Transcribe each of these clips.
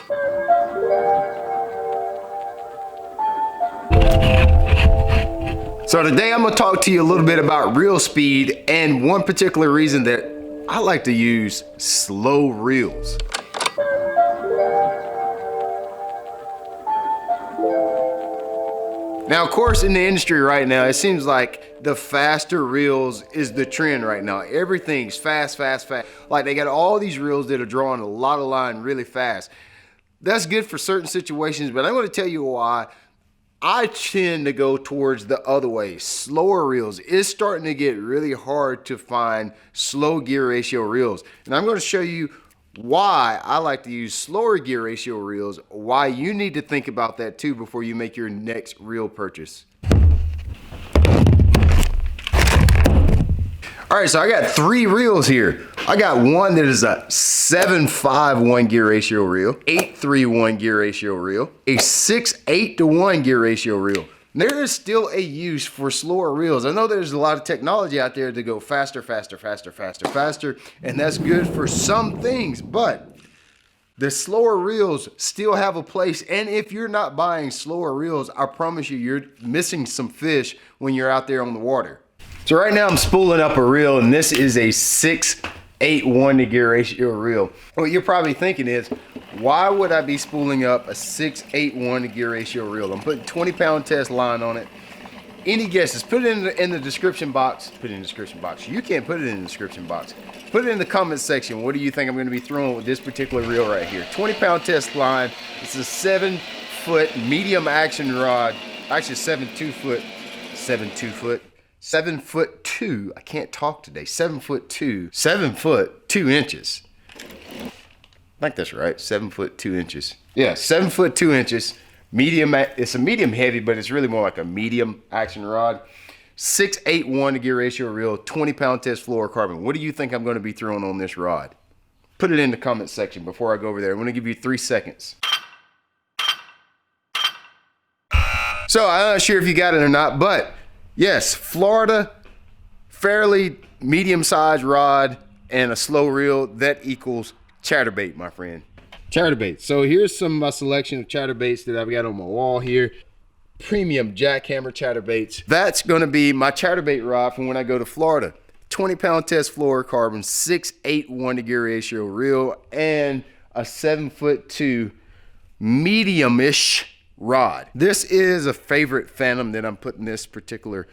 So today I'm gonna talk to you a little bit about reel speed and one particular reason that I like to use slow reels. Now, of course, in the industry right now, it seems like the faster reels is the trend right now. Everything's fast, fast, fast. Like they got all these reels that are drawing a lot of line really fast. That's good for certain situations, but I'm gonna tell you why I tend to go towards the other way. Slower reels. It's starting to get really hard to find slow gear ratio reels. And I'm gonna show you why I like to use slower gear ratio reels, why you need to think about that too before you make your next reel purchase. All right, so I got 3 reels here. I got one that is a 7.5 1 gear ratio reel, 8.3 1 gear ratio reel, a 6.8 to 1 gear ratio reel. There is still a use for slower reels. I know there's a lot of technology out there to go faster, faster, faster, faster, faster, and that's good for some things, but the slower reels still have a place. And if you're not buying slower reels, I promise you, you're missing some fish when you're out there on the water. So right now I'm spooling up a reel, and this is a 6.8 1 to gear ratio reel. What you're probably thinking is, why would I be spooling up a 6.8 1 to gear ratio reel? I'm putting 20-pound test line on it. Any guesses? Put it in the description box. Put it in the description box. You can't put it in the description box. Put it in the comment section. What do you think I'm going to be throwing with this particular reel right here? 20-pound test line. It's a 7-foot medium action rod. Actually, 7 foot 2. I can't talk today. 7 foot 2. 7 foot 2 inches. I think that's right. 7 foot 2 inches. Yeah, 7 foot 2 inches. Medium. It's a medium heavy, but it's really more like a medium action rod. 6.8 1 to gear ratio reel. 20-pound test fluorocarbon. What do you think I'm going to be throwing on this rod? Put it in the comment section before I go over there. I'm going to give you 3 seconds. So I'm not sure if you got it or not, but yes, Florida, fairly medium-sized rod and a slow reel, that equals chatterbait, my friend. Chatterbaits. So here's some of my selection of chatterbaits that I've got on my wall here. Premium jackhammer chatterbaits. That's gonna be my chatterbait rod from when I go to Florida. 20-pound test fluorocarbon, 6.8 1 to gear ratio reel, and a 7 foot 2 medium-ish rod. This is a favorite Phantom that I'm putting this particular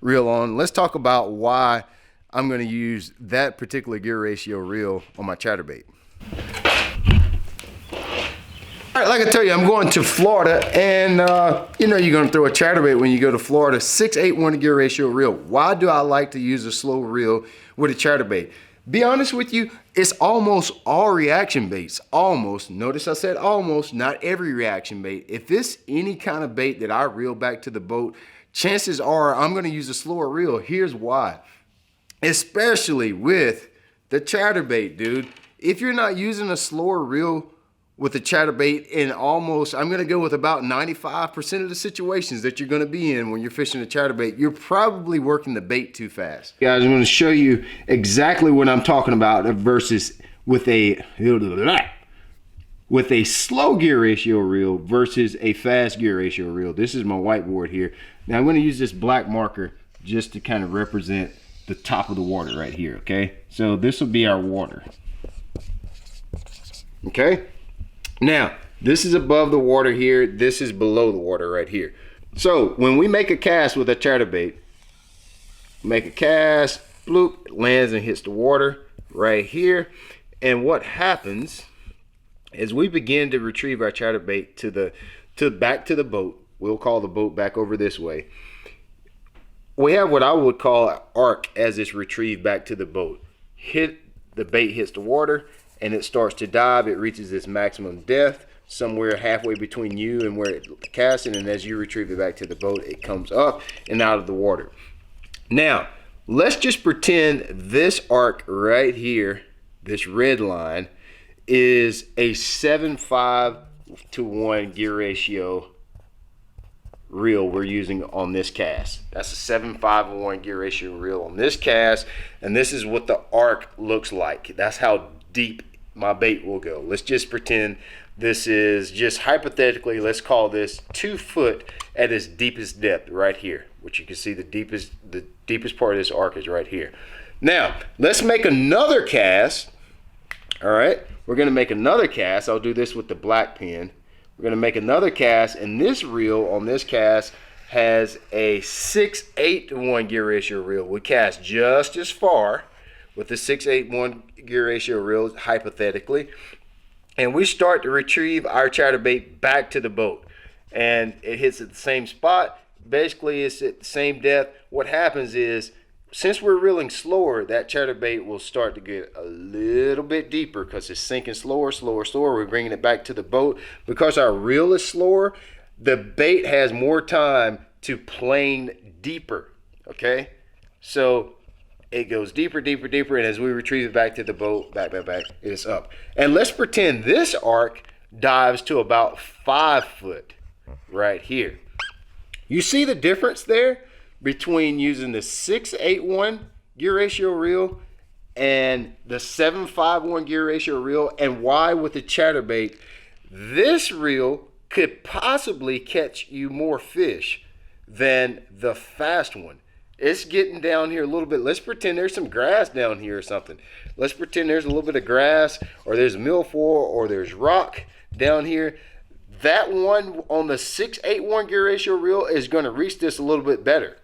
reel on. Let's talk about why I'm going to use that particular gear ratio reel on my chatterbait. All right, like I tell you, I'm going to Florida, and you know you're going to throw a chatterbait when you go to Florida. 6.8 1 to gear ratio reel. Why do I like to use a slow reel with a chatterbait? Be honest with you, it's almost all reaction baits. Almost. Notice I said almost, not every reaction bait. If it's any kind of bait that I reel back to the boat, chances are I'm going to use a slower reel. Here's why. Especially with the chatterbait, dude. If you're not using a slower reel with a chatterbait, in almost, I'm going to go with about 95% of the situations that you're going to be in when you're fishing a chatterbait, you're probably working the bait too fast. Guys, I'm going to show you exactly what I'm talking about versus with a slow gear ratio reel versus a fast gear ratio reel. This is my whiteboard here. Now I'm going to use this black marker just to kind of represent the top of the water right here, okay? So this will be our water. Okay? Now, this is above the water here. This is below the water right here. So when we make a cast with a chatterbait, make a cast, bloop, it lands and hits the water right here. And what happens is we begin to retrieve our chatterbait back to the boat. We'll call the boat back over this way. We have what I would call an arc as it's retrieved back to the boat. The bait hits the water, and it starts to dive. It reaches its maximum depth somewhere halfway between you and where it's casting, and as you retrieve it back to the boat, it comes up and out of the water. Now, let's just pretend this arc right here, this red line, is a 7.5 to 1 gear ratio reel we're using on this cast. That's a 7.5 to 1 gear ratio reel on this cast, and this is what the arc looks like. That's how deep my bait will go. Let's just pretend This is just hypothetically, let's call this 2 foot at its deepest depth right here, which you can see the deepest part of this arc is right here. Now, let's make another cast. All right, we're gonna make another cast. I'll do this with the black pen. We're gonna make another cast, and this reel on this cast has a 6/8 to 1 gear ratio reel. We cast just as far with the 6/8 gear ratio reel, hypothetically, and we start to retrieve our chatterbait back to the boat, and it hits at the same spot. Basically, it's at the same depth. What happens is, since we're reeling slower, that chatterbait will start to get a little bit deeper because it's sinking slower. We're bringing it back to the boat. Because our reel is slower, the bait has more time to plane deeper, okay? So it goes deeper, and as we retrieve it back to the boat, back, it's up. And let's pretend this arc dives to about 5 foot right here. You see the difference there between using the 6/8 gear ratio reel and the 7/5 gear ratio reel, and why with the chatterbait this reel could possibly catch you more fish than the fast one. It's getting down here a little bit. Let's pretend there's some grass down here or something. Let's pretend there's a little bit of grass, or there's milfoil, or there's rock down here. That one on the 6/8 gear ratio reel is going to reach this a little bit better.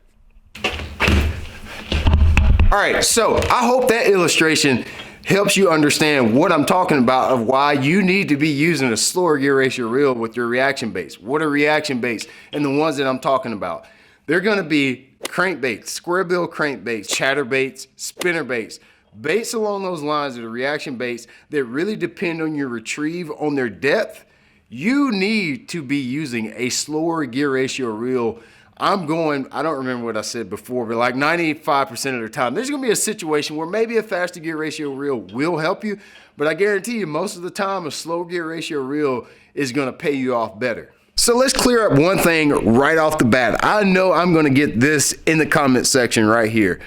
All right, so I hope that illustration helps you understand what I'm talking about of why you need to be using a slower gear ratio reel with your reaction baits. What are reaction baits? And the ones that I'm talking about, they're going to be crankbaits, square bill crankbaits, chatterbaits, spinnerbaits, baits along those lines that are reaction baits that really depend on your retrieve, on their depth. You need to be using a slower gear ratio reel. I don't remember what I said before, but like 95% of the time, there's gonna be a situation where maybe a faster gear ratio reel will help you, but I guarantee you most of the time, a slow gear ratio reel is gonna pay you off better. So let's clear up one thing right off the bat. I know I'm gonna get this in the comment section right here.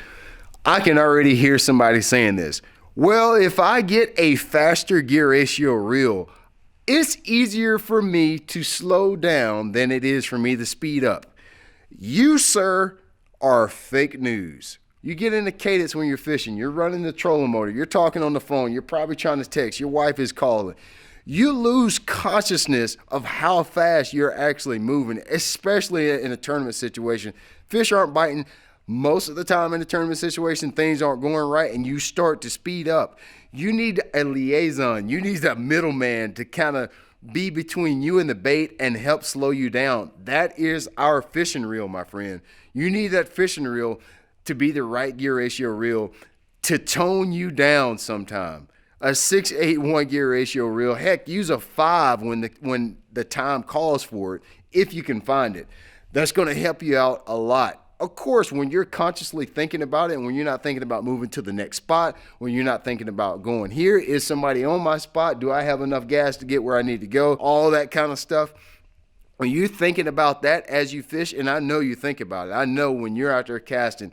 I can already hear somebody saying this. Well, if I get a faster gear ratio reel, it's easier for me to slow down than it is for me to speed up. You, sir, are fake news. You get into cadence when you're fishing. You're running the trolling motor. You're talking on the phone. You're probably trying to text. Your wife is calling. You lose consciousness of how fast you're actually moving, especially in a tournament situation. Fish aren't biting. Most of the time in a tournament situation, things aren't going right, and you start to speed up. You need a liaison. You need a middleman to kind of be between you and the bait and help slow you down. That is our fishing reel, my friend. You need that fishing reel to be the right gear ratio reel to tone you down sometime. A 6/8 gear ratio reel, heck, use a 5 when the time calls for it, if you can find it. That's going to help you out a lot. Of course, when you're consciously thinking about it, and when you're not thinking about moving to the next spot, when you're not thinking about going here, is somebody on my spot? Do I have enough gas to get where I need to go? All that kind of stuff. When you're thinking about that as you fish, and I know you think about it. I know when you're out there casting,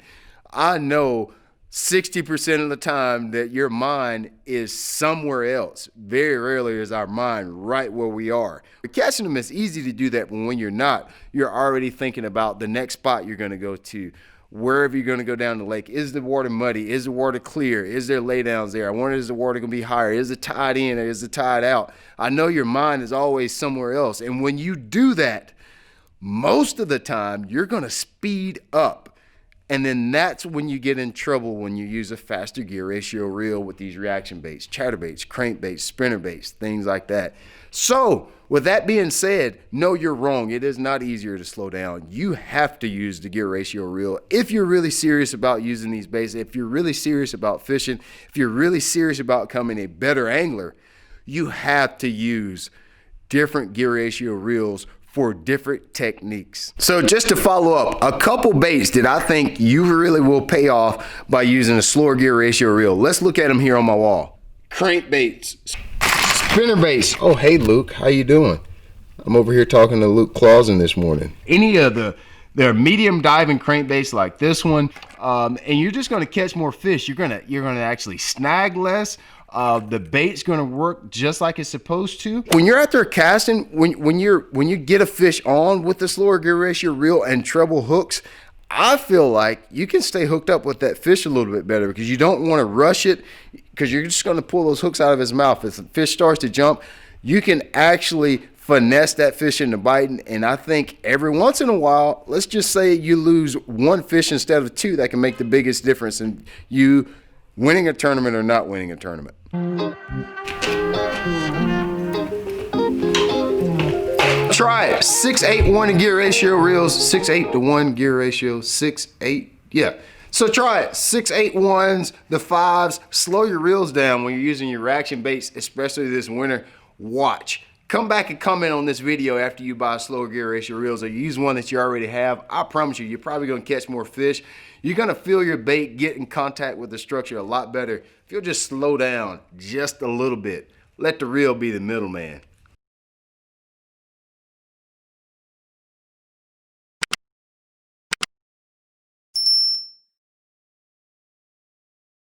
I know 60% of the time that your mind is somewhere else. Very rarely is our mind right where we are. But catching them is easy to do that, but when you're not, you're already thinking about the next spot you're going to go to, wherever you're going to go down the lake. Is the water muddy? Is the water clear? Is there laydowns there? I wonder, is the water going to be higher? Is it tide in or is it tide out? I know your mind is always somewhere else. And when you do that, most of the time, you're going to speed up. And then that's when you get in trouble when you use a faster gear ratio reel with these reaction baits, chatterbaits, crankbaits, spinnerbaits, things like that. So with that being said, no, you're wrong. It is not easier to slow down. You have to use the gear ratio reel if you're really serious about using these baits, if you're really serious about fishing, if you're really serious about becoming a better angler, you have to use different gear ratio reels for different techniques. So just to follow up, a couple baits that I think you really will pay off by using a slower gear ratio reel. Let's look at them here on my wall. Crankbaits, spinnerbaits. Oh, hey Luke, how you doing? I'm over here talking to Luke Clausen this morning. Any of the medium diving crankbaits like this one, and you're just gonna catch more fish. You're gonna actually snag less. The bait's gonna work just like it's supposed to. When you're out there casting, when you get a fish on with the slower gear ratio reel and treble hooks, I feel like you can stay hooked up with that fish a little bit better, because you don't want to rush it, because you're just going to pull those hooks out of his mouth. If the fish starts to jump, you can actually finesse that fish into biting. And I think every once in a while, let's just say you lose one fish instead of two, that can make the biggest difference in you winning a tournament or not winning a tournament. Try it. 6-8-1 gear ratio reels, 6-8 to 1 gear ratio, 6-8. Yeah. So try it. 6-8-1s, the 5s. Slow your reels down when you're using your reaction baits, especially this winter. Watch. Come back and comment on this video after you buy slower gear ratio reels or use one that you already have. I promise you, you're probably going to catch more fish. You're going to feel your bait get in contact with the structure a lot better if you'll just slow down just a little bit. Let the reel be the middleman.